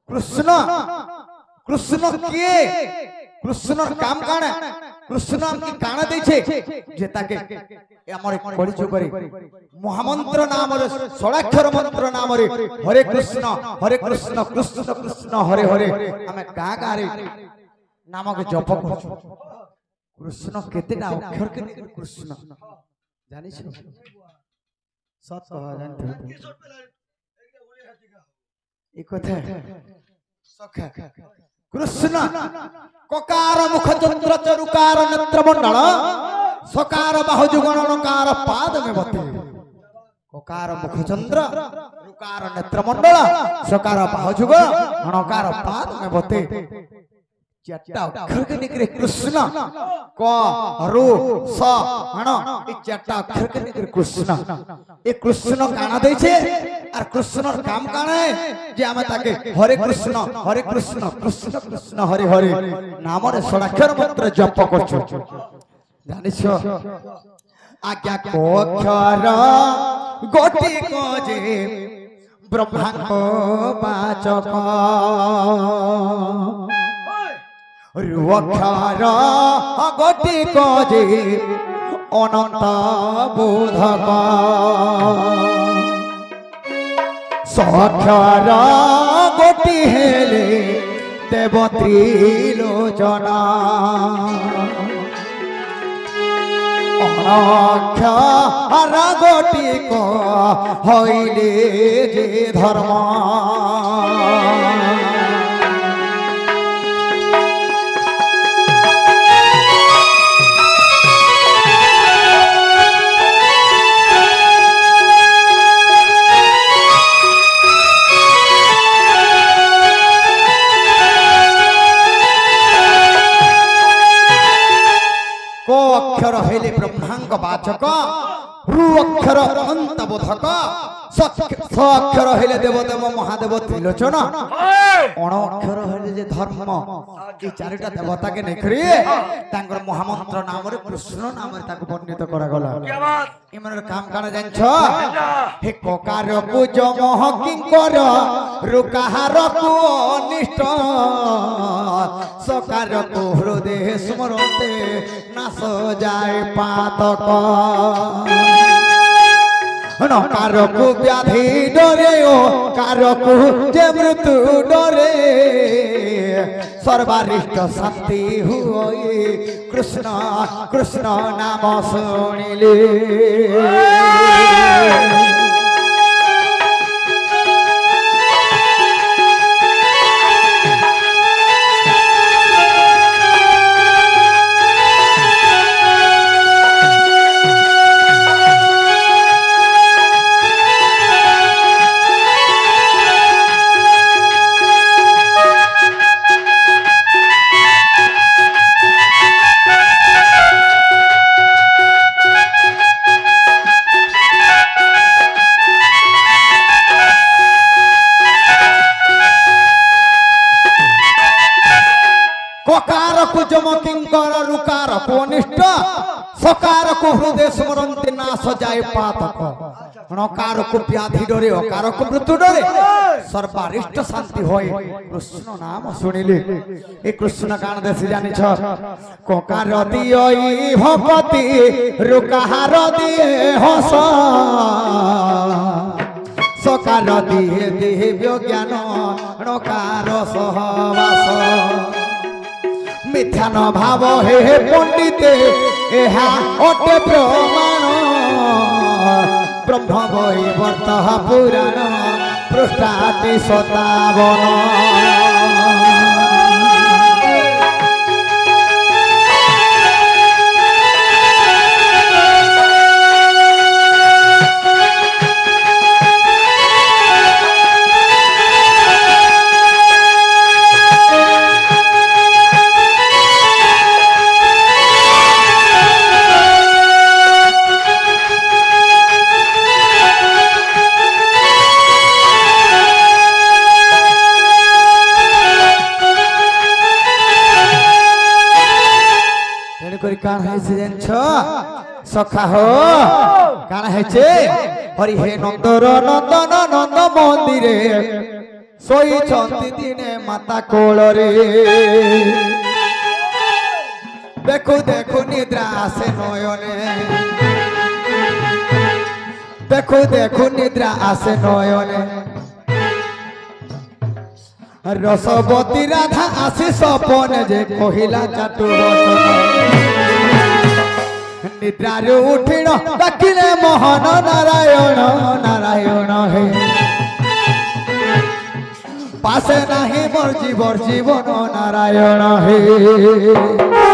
कृष्ण कृष्ण किए कृष्ण काम काना कृष्ण हमके काना दैछे जे ताके हमर कलिचु करे महामंत्र नाम रे 16 मंत्र नाम रे हरे कृष्ण कृष्ण कृष्ण हरे हरे हमें गा गा रे नाम के जप करछु कृष्ण केतेटा अक्षर के कृष्ण जानि छ सत कह जानि ई कथा सखा कृष्ण ककार मुख चंद्र चरुकार नेत्र मंडल सकार बाहुजुगण नकार पाद में बते ककार मुख चंद्र रुकार नेत्र मंडल सकार बाहुजुगण नकार पाद में बते चारटा अक्षर के निकरे कृष्ण क रु स हण ई चारटा अक्षर के निकरे कृष्ण ए कृष्ण काना दै छे और कृष्ण काम काना है जे हम ताके हरे कृष्ण कृष्ण कृष्ण हरे हरे नाम रे 16 मंत्र जप करछु जानि छ आज्ञा को अक्षर गोटी को जे ब्रह्मा को वाचक रुअक्षर गोटी को जे अनंत बोधक सक्षर गोटी हेले देव त्रिलोचना अक्षर गोटी को हईले जे धर्म अक्षर हेले ब्रह्मांग वाचक रु अक्षर अनंत बोधक स अक्षर हेले देवदेव महादेव त्रिलोचन अण अक्षर हेले जे धर्म ई चारिटा देवता के नेखरी तांगर महामंत्र नाम रे कृष्ण नाम रे ताको वर्णित करा गला क्या बात इमन काम काना जानछो हे कोकार को जमह किंकर रुकार को अनिष्ट सकार को हृदय स्मरते नास जाए पातक कारकु व्याधि डरे ओ कारकु जे मृत्यु डरे सर्वारिष्ट शांति हुई कृष्ण कृष्ण नाम सुनिले किंकर रुकार को अनिष्ट सकार को हृदय स्मरन्ते नाश जाए पातक नकार को व्याधि डरे अकार को मृत्यु डरे सर्वारिष्ट शांति होय कृष्ण नाम सुनिले ए कृष्ण कान देसी जानि छ कोकार दियई भगवती रुकार दिए हस सकार दिए दिव्य ज्ञान नकार सहवास मिथ्या न भाव हे पंडिते एहा अटे प्रमाण ब्रह्म वैवर्त पुराण पृष्ठाति 57 कान है सीजन छ सखा हो कान है छे हरि हे नंदर नंदन नंद मंदिरे ଶୋଇଛନ୍ତି ଦିନେ ମାତା କୋଳରେ ଦେଖୁ ଦେଖୁ ନିଦ୍ରା ଆସେ ନୟନେ ଦେଖୁ ଦେଖୁ ନିଦ୍ରା ଆସେ ନୟନେ ରସବତୀ ରାଧା ଆସି ସପନେ ଯେ କହିଲା ଚାଟୁ ବଚନ ନିଦ୍ରାରୁ ଉଠିଣ ଡାକିଲେ ମୋହନ ନାରାୟଣ ନାରାୟଣ ହେ ପାଶେ ନାହିଁ ମୋର ଜୀବନ ନାରାୟଣ ହେ